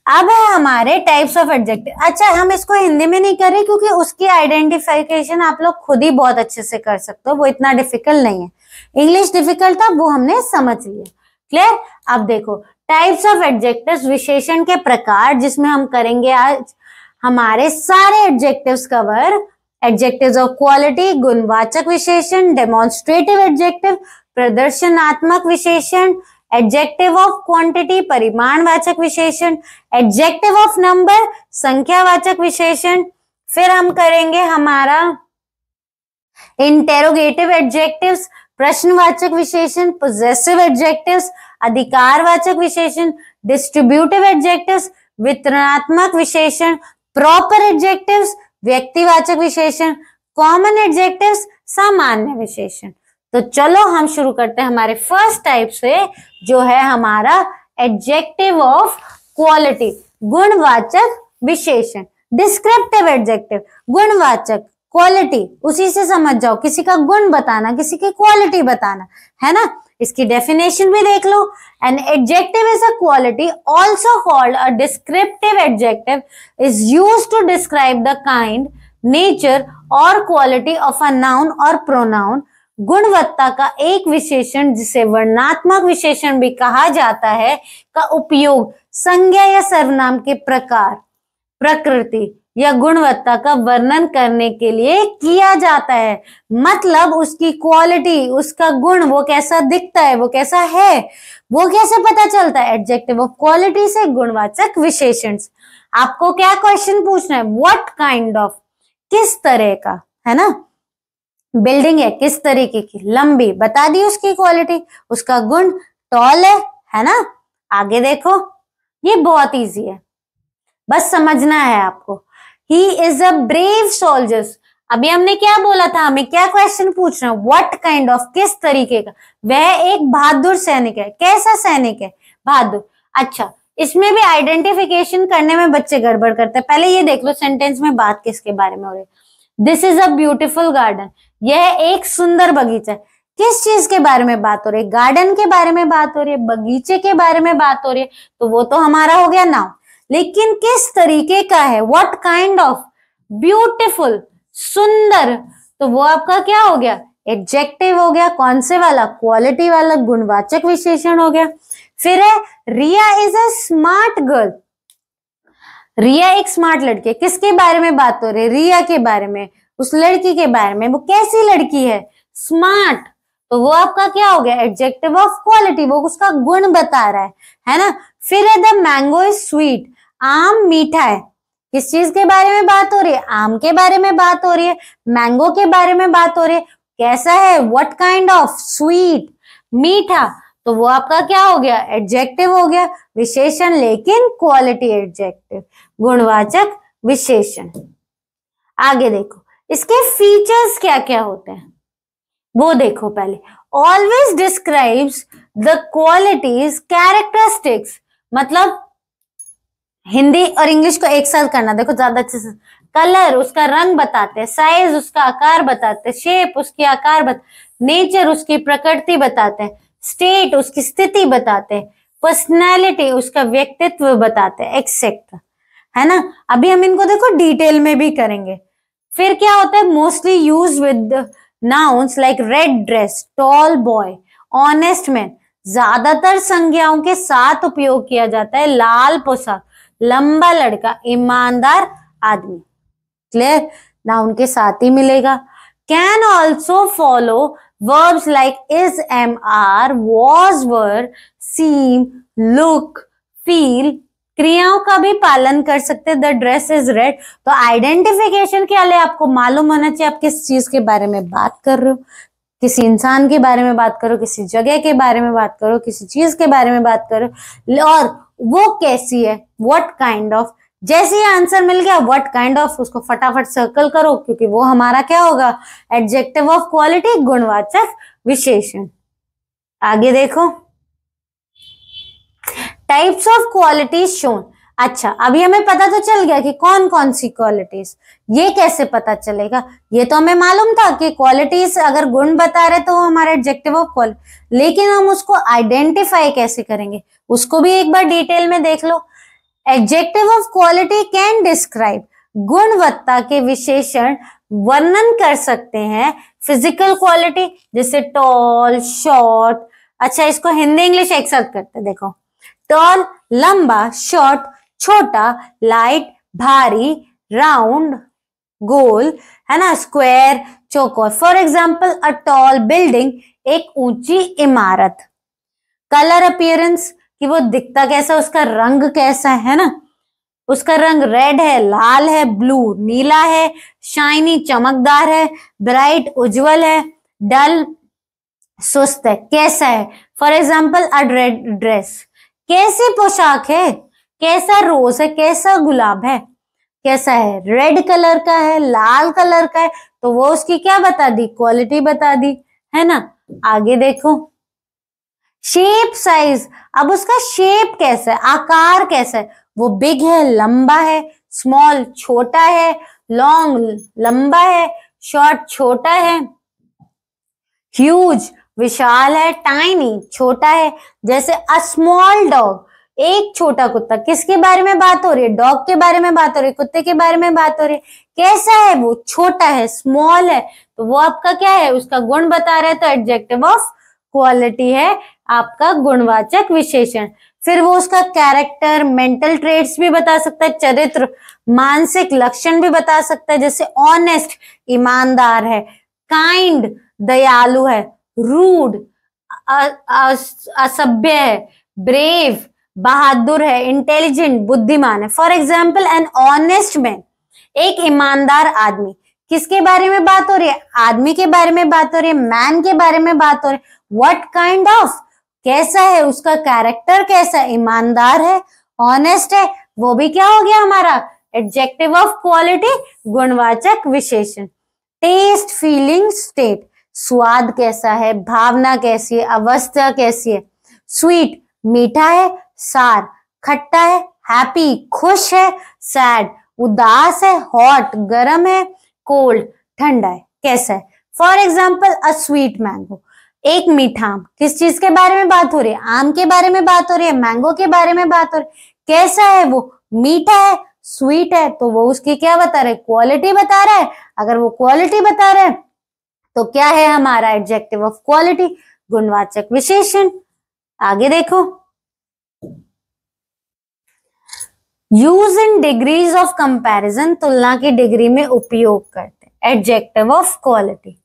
अब है हमारे टाइप्स ऑफ एडजेक्टिव। अच्छा, हम इसको हिंदी में नहीं कर रहे क्योंकि उसकी आइडेंटिफिकेशन आप लोग खुद ही बहुत अच्छे से कर सकते हो, वो इतना डिफिकल्ट नहीं है। इंग्लिश डिफिकल्ट था, वो हमने समझ लिया। क्लियर? अब देखो टाइप्स ऑफ एडजेक्टिव्स, विशेषण के प्रकार, जिसमें हम करेंगे आज हमारे सारे एडजेक्टिव्स कवर। एडजेक्टिव्स ऑफ क्वालिटी, गुणवाचक विशेषण, डेमोन्स्ट्रेटिव एडजेक्टिव, प्रदर्शनात्मक विशेषण, एडजेक्टिव ऑफ क्वांटिटी, परिमाणवाचक विशेषण, एडजेक्टिव ऑफ नंबर, संख्यावाचक विशेषण। फिर हम करेंगे हमारा इंटेरोगेटिव एडजेक्टिव्स, प्रश्नवाचक विशेषण, पोजेसिव एडजेक्टिव्स, अधिकारवाचक विशेषण, डिस्ट्रीब्यूटिव एडजेक्टिव्स, वितरणात्मक विशेषण, प्रॉपर एडजेक्टिव्स, व्यक्तिवाचक विशेषण, कॉमन एडजेक्टिव्स, सामान्य विशेषण। तो चलो हम शुरू करते हैं हमारे फर्स्ट टाइप से, जो है हमारा एडजेक्टिव ऑफ क्वालिटी, गुणवाचक विशेषण। डिस्क्रिप्टिव एडजेक्टिव, गुणवाचक, क्वालिटी उसी से समझ जाओ, किसी का गुण बताना, किसी की क्वालिटी बताना, है ना। इसकी डेफिनेशन भी देख लो। An adjective is a quality also called a descriptive adjective, is used to describe the kind, nature और क्वालिटी ऑफ अ नाउन और प्रोनाउन। गुणवत्ता का एक विशेषण, जिसे वर्णनात्मक विशेषण भी कहा जाता है, का उपयोग संज्ञा या सर्वनाम के प्रकार, प्रकृति या गुणवत्ता का वर्णन करने के लिए किया जाता है। मतलब उसकी क्वालिटी, उसका गुण, वो कैसा दिखता है, वो कैसा है, वो कैसे पता चलता है, एडजेक्टिव ऑफ क्वालिटी से, गुणवाचक विशेषण। आपको क्या क्वेश्चन पूछना है, व्हाट काइंड ऑफ, किस तरह का, है ना। बिल्डिंग है, किस तरीके की, लंबी, बता दी उसकी क्वालिटी, उसका गुण, टॉल है ना। आगे देखो, ये बहुत इजी है, बस समझना है आपको। He is a brave soldiers. अभी हमने क्या बोला था, हमें क्या क्वेश्चन पूछना, व्हाट काइंड ऑफ, किस तरीके का, वह एक बहादुर सैनिक है। कैसा सैनिक है, बहादुर। अच्छा, इसमें भी आइडेंटिफिकेशन करने में बच्चे गड़बड़ करते हैं। पहले ये देख लो सेंटेंस में बात किसके बारे में हो रही है। This is a beautiful garden, यह एक सुंदर बगीचा है। किस चीज के बारे में बात हो रही है, गार्डन के बारे में बात हो रही है, बगीचे के बारे में बात हो रही है, तो वो तो हमारा हो गया नाउन। लेकिन किस तरीके का है, व्हाट काइंड ऑफ, ब्यूटीफुल, सुंदर, तो वो आपका क्या हो गया, एडजेक्टिव हो गया। कौन से वाला, क्वालिटी वाला, गुणवाचक विशेषण हो गया। फिर है Riya is a smart girl, रिया एक स्मार्ट लड़की है। किसके बारे में बात हो रही है, रिया के बारे में, उस लड़की के बारे में। वो कैसी लड़की है, स्मार्ट, तो वो आपका क्या हो गया, एडजेक्टिव ऑफ क्वालिटी, वो उसका गुण बता रहा है ना। फिर है द मैंगो इज स्वीट, आम मीठा है। किस चीज के बारे में बात हो रही है, आम के बारे में बात हो रही है, मैंगो के बारे में बात हो रही है। कैसा है, व्हाट काइंड ऑफ, स्वीट, मीठा, तो वो आपका क्या हो गया, एडजेक्टिव हो गया, विशेषण, लेकिन क्वालिटी एडजेक्टिव, गुणवाचक विशेषण। आगे देखो इसके फीचर्स क्या क्या होते हैं वो देखो पहले। Always describes the qualities, characteristics, मतलब हिंदी और इंग्लिश को एक साथ करना, देखो ज्यादा अच्छे से। कलर उसका रंग बताते हैं, साइज उसका आकार बताते हैं, शेप उसकी आकार नेचर उसकी प्रकृति बताते हैं, स्टेट उसकी स्थिति बताते हैं, पर्सनैलिटी उसका व्यक्तित्व बताते हैं, एक्सेट्रा, है ना। अभी हम इनको देखो डिटेल में भी करेंगे। फिर क्या होता है, mostly use with nouns like red dress, tall boy, honest man, ज्यादातर संज्ञाओं के साथ उपयोग किया जाता है, लाल पोशाक, लंबा लड़का, ईमानदार आदमी, क्लियर, नाउन के साथ ही मिलेगा। Can also follow verbs like is, am, are, was, were, seem, look, feel, क्रियाओं का भी पालन कर सकते हैं। द ड्रेस इज रेड, तो आइडेंटिफिकेशन के लिए आपको मालूम होना चाहिए आप किस चीज के बारे में बात कर रहे हो, किसी इंसान के बारे में बात करो, किसी जगह के बारे में बात करो, किसी चीज के बारे में बात करो, और वो कैसी है, व्हाट काइंड ऑफ। जैसे ही आंसर मिल गया व्हाट काइंड ऑफ, उसको फटाफट सर्कल करो, क्योंकि वो हमारा क्या होगा, एडजेक्टिव ऑफ क्वालिटी, गुणवाचक विशेषण। आगे देखो टाइप्स ऑफ क्वालिटीज शोन। अच्छा, अभी हमें पता तो चल गया कि कौन कौन सी क्वालिटीज, ये कैसे पता चलेगा, ये तो हमें मालूम था कि क्वालिटीज अगर गुण बता रहे तो वो हमारा एडजेक्टिव ऑफ क्वालिटी, लेकिन हम उसको आइडेंटिफाई कैसे करेंगे उसको भी एक बार डिटेल में देख लो। Adjective of quality can describe, गुणवत्ता के विशेषण वर्णन कर सकते हैं फिजिकल क्वालिटी, जैसे टॉल, शॉर्ट। अच्छा, इसको हिंदी इंग्लिश एक साथ करते हैं, देखो। टॉल लंबा, शॉर्ट छोटा, लाइट भारी, राउंड गोल, है ना, स्क्वायर चौकोर। For example a tall building, एक ऊंची इमारत। कलर अपीयरेंस, कि वो दिखता कैसा, उसका रंग कैसा है ना, उसका रंग रेड है, लाल है, ब्लू नीला है, शाइनी चमकदार है, ब्राइट उज्जवल है, डल सुस्त है, कैसा है। For example a red dress, कैसी पोशाक है, कैसा रोज है, कैसा गुलाब है, कैसा है, रेड कलर का है, लाल कलर का है, तो वो उसकी क्या बता दी, क्वालिटी बता दी, है ना। आगे देखो शेप साइज, अब उसका शेप कैसा है, आकार कैसा है, वो बिग है, लंबा है, स्मॉल छोटा है, लॉन्ग लंबा है, शॉर्ट छोटा है, ह्यूज विशाल है, टाइनी छोटा है। जैसे अ स्मॉल डॉग, एक छोटा कुत्ता, किसके बारे में बात हो रही है, डॉग के बारे में बात हो रही है, कुत्ते के बारे में बात हो रही है, कैसा है वो, छोटा है, स्मॉल है, तो वो आपका क्या है, उसका गुण बता रहे हैं, तो एडजेक्टिव ऑफ क्वालिटी है आपका गुणवाचक विशेषण। फिर वो उसका कैरेक्टर, मेंटल ट्रेट्स भी बता सकता है, चरित्र, मानसिक लक्षण भी बता सकता है, जैसे ऑनेस्ट ईमानदार है, काइंड दयालु है, रूड असभ्य है, ब्रेव बहादुर है, इंटेलिजेंट बुद्धिमान है। For example an honest man, एक ईमानदार आदमी, किसके बारे में बात हो रही है, आदमी के बारे में बात हो रही है, मैन के बारे में बात हो रही है। व्हाट काइंड ऑफ, कैसा है, उसका कैरेक्टर कैसा है, ईमानदार है, ऑनेस्ट है, वो भी क्या हो गया हमारा एडजेक्टिव ऑफ क्वालिटी, गुणवाचक विशेषण। टेस्ट, फीलिंग, स्टेट, स्वाद कैसा है, भावना कैसी है, अवस्था कैसी है। स्वीट मीठा है, सार खट्टा है, हैप्पी खुश है, सैड उदास है, हॉट गर्म है, कोल्ड ठंडा है, कैसा है। For example a sweet mango, एक मीठा आम, किस चीज के बारे में बात हो रही है, आम के बारे में बात हो रही है, मैंगो के बारे में बात हो रही है, कैसा है वो, मीठा है, स्वीट है, तो वो उसकी क्या बता रहे, क्वालिटी बता रहा है। अगर वो क्वालिटी बता रहे हैं तो क्या है हमारा एडजेक्टिव ऑफ क्वालिटी, गुणवाचक विशेषण। आगे देखो use in degrees of comparison, तुलना की डिग्री में उपयोग करते हैं एडजेक्टिव ऑफ क्वालिटी।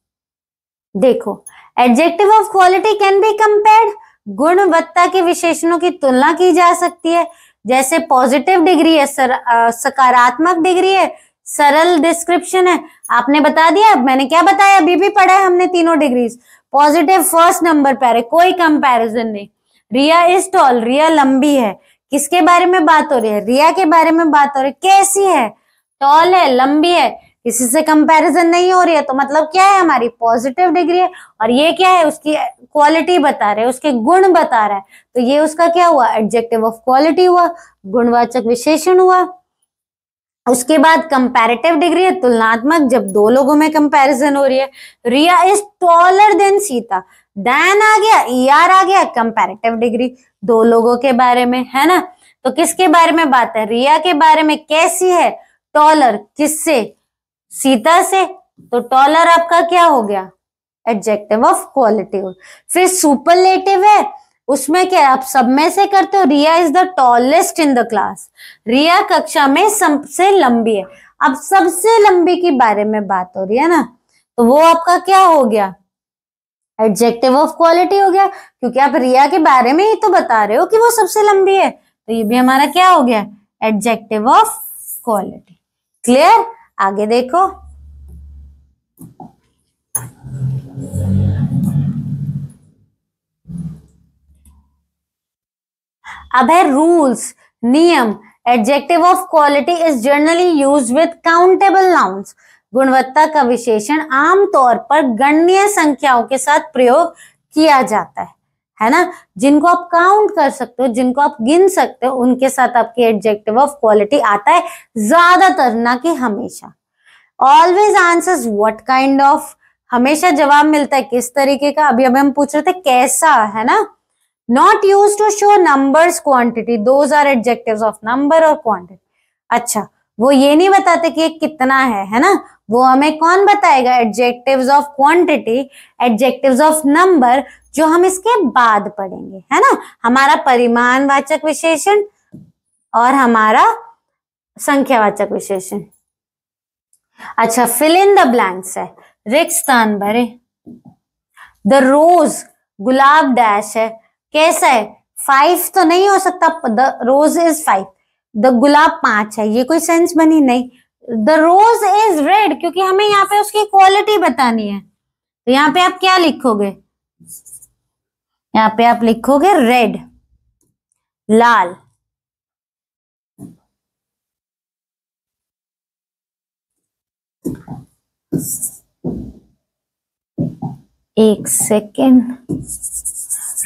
देखो adjective of quality can be compared, गुणवत्ता के विशेषणों की तुलना की जा सकती है। जैसे पॉजिटिव डिग्री है, सकारात्मक डिग्री है, सरल डिस्क्रिप्शन है, आपने बता दिया। मैंने क्या बताया, अभी भी पढ़ा है हमने तीनों डिग्रीज। पॉजिटिव फर्स्ट नंबर पे आ रहे, कोई कंपैरिजन नहीं। रिया इज टॉल, रिया लंबी है। किसके बारे में बात हो रही है, रिया के बारे में बात हो रही है। कैसी है, टॉल है, लंबी है, किसी से कंपैरिजन नहीं हो रही है, तो मतलब क्या है, हमारी पॉजिटिव डिग्री है। और ये क्या है, उसकी क्वालिटी बता रहे, उसके गुण बता रहा है, तो ये उसका क्या हुआ, एडजेक्टिव ऑफ क्वालिटी हुआ, गुणवाचक विशेषण हुआ। उसके बाद कंपैरेटिव डिग्री है, तुलनात्मक, जब दो लोगों में कंपैरिजन हो रही है। Riya is taller than Sita, than आ गया, ईआर आ गया, कंपैरेटिव डिग्री, दो लोगों के बारे में, है ना। तो किसके बारे में बात है, रिया के बारे में। कैसी है, टॉलर, किससे, सीता से, तो टॉलर आपका क्या हो गया, एडजेक्टिव ऑफ क्वालिटी। फिर सुपरलेटिव है, उसमें क्या आप सब में से करते हो, Riya is the tallest in the class, Riya कक्षा में सबसे लंबी है। अब सबसे लंबी के बारे में बात हो रही है ना, तो वो आपका क्या हो गया, एडजेक्टिव ऑफ क्वालिटी हो गया, क्योंकि आप रिया के बारे में ही तो बता रहे हो कि वो सबसे लंबी है, तो ये भी हमारा क्या हो गया, एडजेक्टिव ऑफ क्वालिटी। क्लियर, आगे देखो। अब है रूल्स, नियम। Adjective of quality is generally used with countable nouns. गुणवत्ता का विशेषण आमतौर पर गणनीय संख्याओं के साथ प्रयोग किया जाता है ना। जिनको आप काउंट कर सकते हो, जिनको आप गिन सकते हो, उनके साथ आपकी एडजेक्टिव ऑफ क्वालिटी आता है, ज्यादातर, ना कि हमेशा। Always answers what kind of, हमेशा जवाब मिलता है किस तरीके का। अभी हम पूछ रहे थे कैसा, है ना। Not used to show numbers quantity, those are adjectives of number or quantity। अच्छा, वो ये नहीं बताते कि ये कितना है ना, वो हमें कौन बताएगा, adjectives of quantity, adjectives of number, जो हम इसके बाद पढ़ेंगे, है ना। हमारा परिमाणवाचक विशेषण और हमारा संख्यावाचक विशेषण। अच्छा, फिल इन द ब्लैंक्स है, रिक्त स्थान भरे। द रोज, गुलाब डैश है, कैसा है, 5 तो नहीं हो सकता, द रोज इज 5, द गुलाब 5 है, ये कोई सेंस बनी नहीं। द रोज इज रेड, क्योंकि हमें यहाँ पे उसकी क्वालिटी बतानी है, तो यहाँ पे आप क्या लिखोगे, यहाँ पे आप लिखोगे रेड, लाल। एक सेकेंड,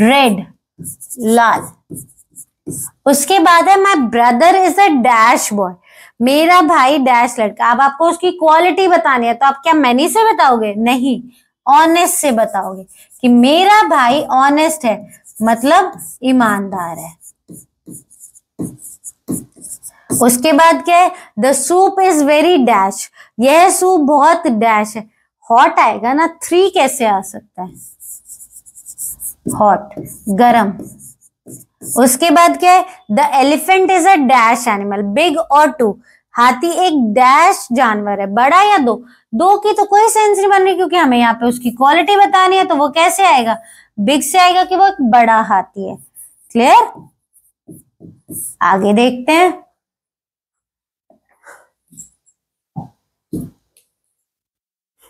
रेड, लाल। उसके बाद है my brother is a dash boy, मेरा भाई डैश लड़का। अब आपको उसकी क्वालिटी बतानी है, तो आप क्या मैनी से बताओगे, नहीं, ऑनेस्ट से बताओगे कि मेरा भाई ऑनेस्ट है, मतलब ईमानदार है। उसके बाद क्या है, the soup is very dash, यह सूप बहुत डैश है, हॉट आएगा ना, 3 कैसे आ सकता है, हॉट, गरम। उसके बाद क्या है, the elephant is a dash animal, big और 2, हाथी एक डैश जानवर है, बड़ा या दो की तो कोई सेंस नहीं बन रही, क्योंकि हमें यहाँ पे उसकी क्वालिटी बतानी है, तो वो कैसे आएगा, बिग से आएगा कि वो एक बड़ा हाथी है। क्लियर, आगे देखते हैं।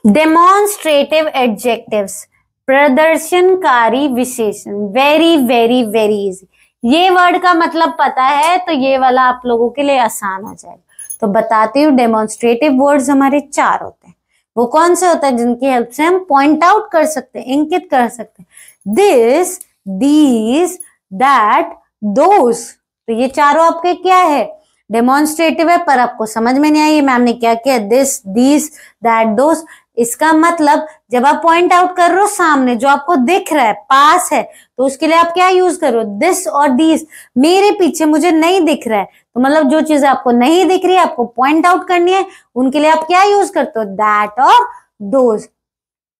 डेमोन्स्ट्रेटिव एडजेक्टिव्स, प्रदर्शनकारी विशेषण। वेरी वेरी वेरी इजी, ये वर्ड का मतलब पता है तो ये वाला आप लोगों के लिए आसान हो जाएगा। तो बताती हूँ, डेमोन्स्ट्रेटिव वर्ड्स हमारे 4 होते हैं। वो कौन से होते हैं, जिनकी हेल्प से हम पॉइंट आउट कर सकते हैं, इंकित कर सकते हैं। दिस, दीज, दैट, दोस, तो ये चारों आपके क्या है, डेमोन्स्ट्रेटिव है। पर आपको समझ में नहीं आई मैम ने क्या किया, दिस, दीज, दैट, दोस। इसका मतलब जब आप पॉइंट आउट कर रहे हो सामने, जो आपको दिख रहा है, पास है, तो उसके लिए आप क्या यूज करो, दिस और दीज। मेरे पीछे मुझे नहीं दिख रहा है, तो मतलब जो चीजें आपको नहीं दिख रही है, आपको पॉइंट आउट करनी है, उनके लिए आप क्या यूज करते हो, दैट और दोज।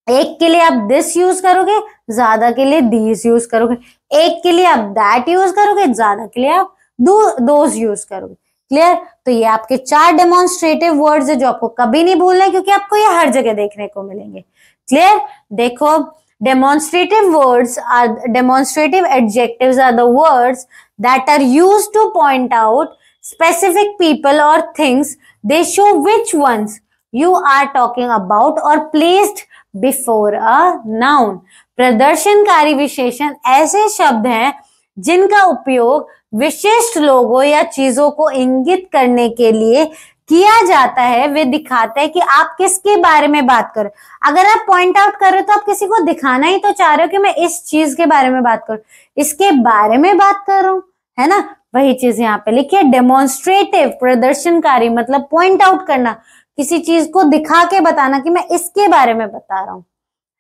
एक के लिए आप दिस यूज करोगे, ज्यादा के लिए दीज यूज करोगे। एक के लिए आप दैट यूज करोगे, ज्यादा के लिए आप दोज यूज करोगे। क्लियर, तो ये आपके 4 डेमोन्स्ट्रेटिव वर्ड्स है जो आपको कभी नहीं भूलना है, क्योंकि आपको ये हर जगह देखने को मिलेंगे। क्लियर, देखो, demonstrative words are, demonstrative adjectives are the words that are used to point out specific people or things. They show which ones you are talking about or placed before a noun. प्रदर्शनकारी विशेषण ऐसे शब्द हैं जिनका उपयोग विशिष्ट लोगों या चीजों को इंगित करने के लिए किया जाता है। वे दिखाते हैं कि आप किसके बारे में बात कर रहे हो। अगर आप पॉइंट आउट कर रहे हो तो आप किसी को दिखाना ही तो चाह रहे हो कि मैं इस चीज के बारे में बात करूं, इसके बारे में बात कर रहा हूं, है ना। वही चीज यहाँ पे लिखिए, डेमोन्स्ट्रेटिव, प्रदर्शनकारी मतलब पॉइंट आउट करना, किसी चीज को दिखा के बताना कि मैं इसके बारे में बता रहा हूं,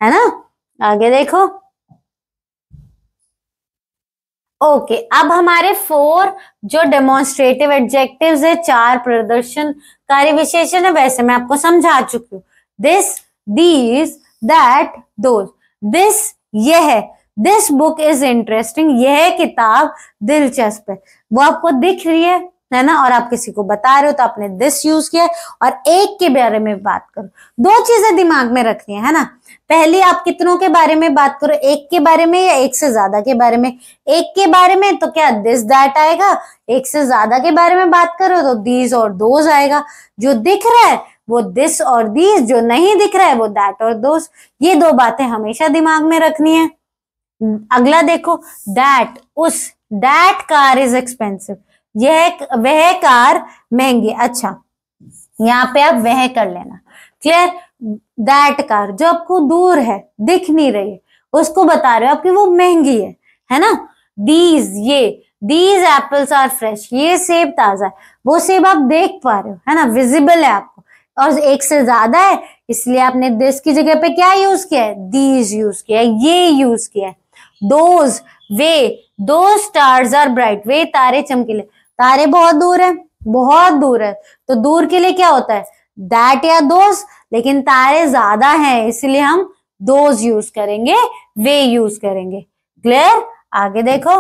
है ना। आगे देखो। ओके, अब हमारे 4 जो डेमोन्स्ट्रेटिव एडजेक्टिव्स है, 4 प्रदर्शनकारी विशेषण है, वैसे मैं आपको समझा चुकी हूँ। This, these, that, those. This यह, दिस बुक इज इंटरेस्टिंग, यह किताब दिलचस्प है। वो आपको दिख रही है ना, और आप किसी को बता रहे हो तो आपने दिस यूज किया। और एक के बारे में बात करो, 2 चीजें दिमाग में रखनी है ना। पहली, आप कितनों के बारे में बात करो, एक के बारे में या एक से ज्यादा के बारे में। एक के बारे में तो क्या दिस दैट आएगा, एक से ज्यादा के बारे में बात करो तो दीज और दोज आएगा। जो दिख रहा है वो दिस और दीज, जो नहीं दिख रहा है वो दैट और दोज। ये 2 बातें हमेशा दिमाग में रखनी है। अगला देखो, दैट, उस, दैट कार इज एक्सपेंसिव, वह कार महंगी। अच्छा, यहाँ पे आप वह कर लेना, क्लियर। दैट कार जो आपको दूर है, दिख नहीं रही है, उसको बता रहे हो आपकी वो महंगी है ना। दीज, ये, दीज एप्पल्स आर फ्रेश, ये सेब ताजा है, वो सेब आप देख पा रहे हो, है ना, विजिबल है आपको। और एक से ज्यादा है, इसलिए आपने दिस की जगह पे क्या यूज किया है, दीज यूज किया है, ये यूज किया है। दोज, वे, दो स्टार्स आर ब्राइट, वे तारे चमकीले। तारे बहुत दूर है, बहुत दूर है, तो दूर के लिए क्या होता है, दैट या दोज। लेकिन तारे ज्यादा हैं, इसलिए हम दोज यूज करेंगे, वे यूज करेंगे। क्लियर। आगे देखो,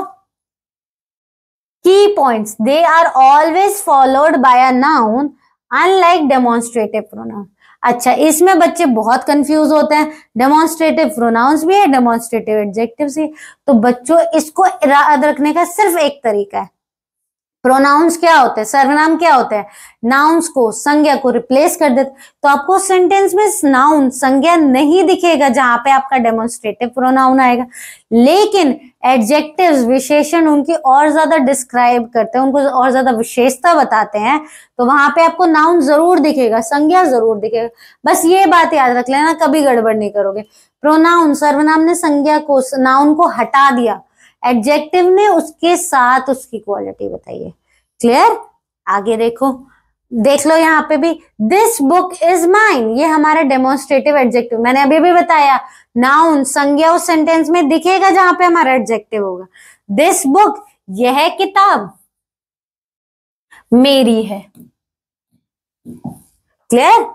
key points, they are always followed by a noun unlike demonstrative pronoun. अच्छा, इसमें बच्चे बहुत कंफ्यूज होते हैं। डेमोन्स्ट्रेटिव प्रोनाउंस भी है, डेमोन्स्ट्रेटिव एडजेक्टिव्स भी। तो बच्चों, इसको याद रखने का सिर्फ एक तरीका है। प्रोनाउंस क्या होते हैं, सर्वनाम क्या होते हैं, नाउन्स को, संज्ञा को रिप्लेस कर देते। तो आपको सेंटेंस में नाउन, संज्ञा नहीं दिखेगा जहां पे आपका डेमोन्स्ट्रेटिव प्रोनाउन आएगा। लेकिन एडजेक्टिव्स, विशेषण, उनकी और ज्यादा डिस्क्राइब करते हैं, उनको और ज्यादा विशेषता बताते हैं, तो वहां पे आपको नाउन जरूर दिखेगा, संज्ञा जरूर दिखेगा। बस ये बात याद रख लेना, कभी गड़बड़ नहीं करोगे। प्रोनाउन, सर्वनाम ने संज्ञा को, नाउन को हटा दिया, एडजेक्टिव ने उसके साथ उसकी क्वालिटी बताई है। क्लियर। आगे देखो, देख लो यहाँ पे भी, दिस बुक इज माइन, ये हमारा डेमोन्स्ट्रेटिव एडजेक्टिव। मैंने अभी भी बताया, नाउन, संज्ञा उस सेंटेंस में दिखेगा जहां पे हमारा एडजेक्टिव होगा। दिस बुक, यह किताब मेरी है। क्लियर।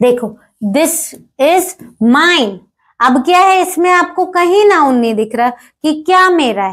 देखो, दिस इज माइन, अब क्या है, इसमें आपको कहीं नाउन नहीं दिख रहा कि क्या मेरा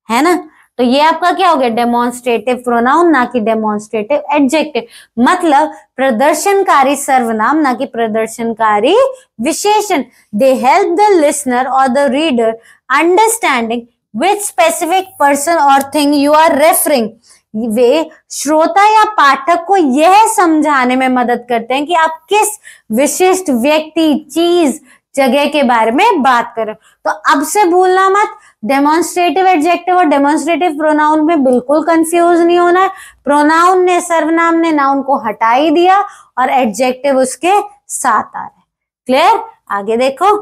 है ना। तो ये आपका क्या हो गया, डेमोन्स्ट्रेटिव प्रोनाउन, ना कि डेमोन्स्ट्रेटिव एडजेक्टिव। मतलब प्रदर्शनकारी सर्वनाम, ना कि प्रदर्शनकारी विशेषण। दे हेल्प द लिसनर और the reader understanding which specific person और थिंग यू आर रेफरिंग। वे श्रोता या पाठक को यह समझाने में मदद करते हैं कि आप किस विशिष्ट व्यक्ति, चीज, जगह के बारे में बात करें। तो अब से भूलना मत, डेमोन्स्ट्रेटिव एडजेक्टिव और डेमोन्स्ट्रेटिव प्रोनाउन में बिल्कुल कंफ्यूज नहीं होना है। प्रोनाउन ने, सर्वनाम ने नाउन को हटा ही दिया और एडजेक्टिव उसके साथ आ रहे। क्लियर। आगे देखो,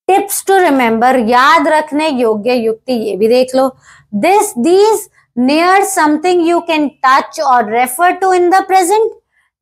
टिप्स टू रिमेंबर, याद रखने योग्य युक्ति, ये भी देख लो। This, these, near something you can touch और refer to in the present,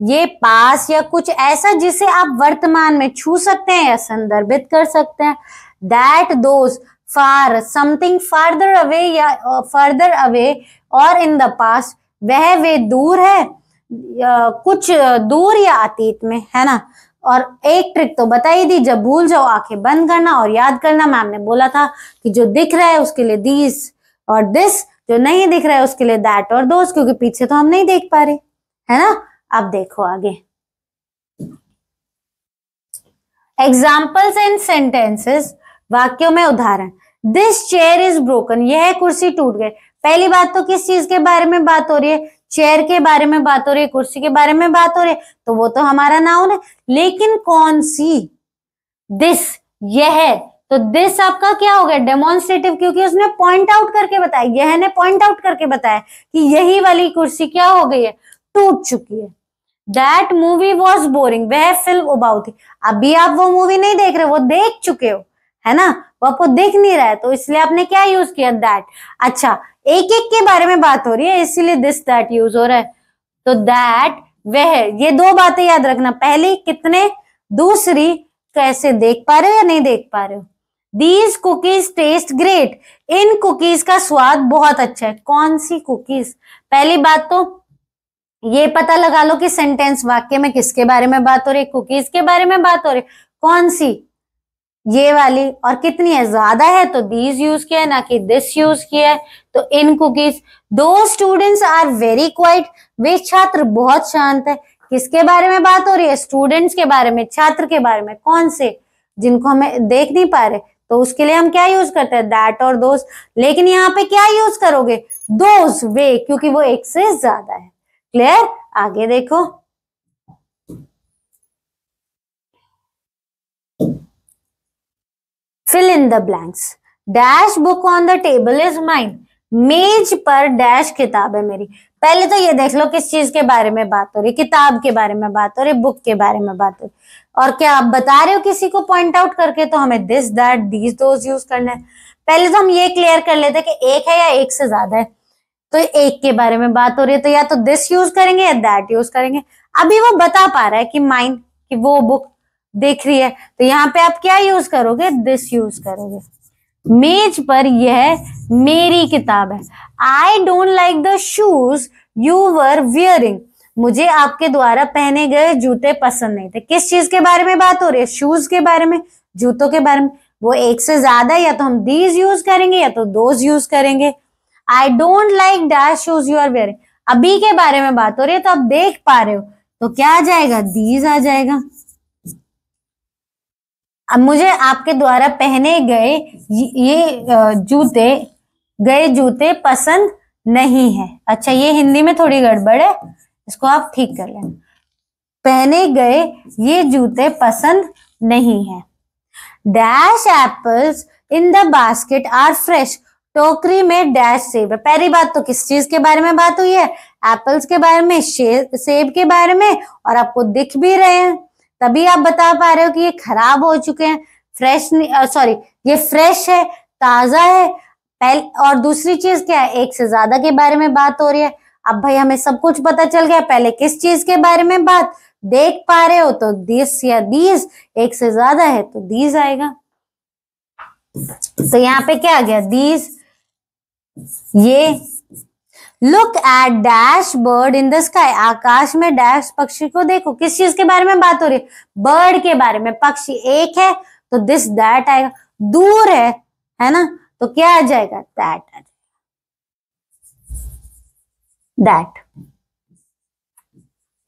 ये पास या कुछ ऐसा जिसे आप वर्तमान में छू सकते हैं या संदर्भित कर सकते हैं। That, those, far, something farther away या फर्दर अवे और इन द पास्ट, वह, वे दूर है, कुछ दूर या अतीत में, है ना। और एक ट्रिक तो बताई दी, जब भूल जाओ आंखें बंद करना और याद करना। मैम ने बोला था कि जो दिख रहा है उसके लिए दीज और दिस, जो नहीं दिख रहा है उसके लिए दैट और दोज, क्योंकि पीछे तो हम नहीं देख पा रहे, है ना। अब देखो आगे, एग्जाम्पल्स इन सेंटेंसेस वाक्यों में उदाहरण, दिस चेयर इज ब्रोकन, यह कुर्सी टूट गई। पहली बात तो किस चीज के बारे में बात हो रही है, चेयर के बारे में बात हो रही है, कुर्सी के बारे में बात हो रही है, तो वो तो हमारा नाउन है। लेकिन कौन सी, दिस, यह, तो दिस आपका क्या हो गया, डेमोन्स्ट्रेटिव, क्योंकि उसने पॉइंट आउट करके बताया, यह ने पॉइंट आउट करके बताया कि यही वाली कुर्सी क्या हो गई है, टूट चुकी है। दैट मूवी वॉज बोरिंग, वह फिल्म उबाऊ थी। अभी आप वो मूवी नहीं देख रहे, वो देख चुके हो, है ना, वो आपको दिख नहीं रहा है, तो इसलिए आपने क्या यूज किया, दैट। अच्छा, एक एक के बारे में बात हो रही है, इसीलिए दिस दैट यूज हो रहा है। तो दैट, वह, ये दो बातें याद रखना, पहली कितने, दूसरी कैसे, देख पा रहे हो या नहीं देख पा रहे हो। दीज कुकीज टेस्ट ग्रेट, इन कुकीज का स्वाद बहुत अच्छा है। कौन सी कुकीज, पहली बात तो ये पता लगा लो कि सेंटेंस वाक्य में किसके बारे में बात हो रही है, कुकीज के बारे में बात हो रही है। कौन सी, ये वाली, और कितनी है, ज्यादा है, तो दीज यूज किया है, ना कि दिस यूज किया है। तो इन कुकीज, दो स्टूडेंट्स आर वेरी क्वाइट, वे छात्र बहुत शांत है। किसके बारे में बात हो रही है, स्टूडेंट्स के बारे में, छात्र के बारे में। कौन से, जिनको हमें देख नहीं पा रहे, तो उसके लिए हम क्या यूज करते हैं, दैट और दोस। लेकिन यहाँ पे क्या यूज करोगे, दोस, वे, क्योंकि वो एक से ज्यादा है। क्लियर, आगे देखो। Fill in the blanks, dash book on the table is mine, मेज पर डैश किताब है मेरी। पहले तो ये देख लो किस चीज के बारे में बात हो रही, किताब के बारे में बात हो रही, बुक के बारे में बात हो रही। और क्या आप बता रहे हो किसी को पॉइंट आउट करके, तो हमें this that these those use करना है। पहले तो हम ये क्लियर कर लेते कि एक है या एक से ज्यादा है, तो एक के बारे में बात हो रही है, तो या तो दिस यूज करेंगे या दैट यूज करेंगे। अभी वो बता पा रहा है कि माइन, कि वो बुक देख रही है, तो यहाँ पे आप क्या यूज करोगे, दिस यूज करोगे। मेज पर यह मेरी किताब है। आई don't like the shoes you were wearing, मुझे आपके द्वारा पहने गए जूते पसंद नहीं थे। किस चीज के बारे में बात हो रही है, शूज के बारे में, जूतों के बारे में। वो एक से ज्यादा, या तो हम दीज यूज करेंगे या तो दोज यूज करेंगे। I don't like dash shoes you are wearing, अभी के बारे में बात हो रही है, तो आप देख पा रहे हो, तो क्या आ जाएगा, दीज आ जाएगा। अब मुझे आपके द्वारा पहने गए ये जूते पसंद नहीं है। अच्छा, ये हिंदी में थोड़ी गड़बड़ है, इसको आप ठीक कर लेना। पहने गए ये जूते पसंद नहीं है। Dash apples in the basket are fresh, टोकरी में डैश सेब है। पहली बात तो किस चीज के बारे में बात हुई है, एप्पल्स के बारे में, सेब के बारे में, और आपको दिख भी रहे हैं, तभी आप बता पा रहे हो कि ये खराब हो चुके हैं, फ्रेश, सॉरी, ये फ्रेश है, ताजा है। पहले, और दूसरी चीज क्या है, एक से ज्यादा के बारे में बात हो रही है। अब भाई हमें सब कुछ पता चल गया, पहले किस चीज के बारे में बात देख पा रहे हो, तो दिस या दीज, एक से ज्यादा है तो दीज आएगा। तो यहाँ पे क्या आ गया, दीज, ये। Look at dash bird in the sky, आकाश में डैश पक्षी को देखो। किस चीज के बारे में बात हो रही है, बर्ड के बारे में, पक्षी एक है तो दिस दैट आएगा, दूर है ना, तो क्या आ जाएगा, दैट आ जाएगा, दैट,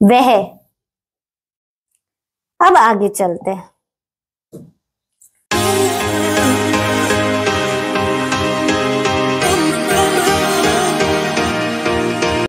वह। अब आगे चलते हैं।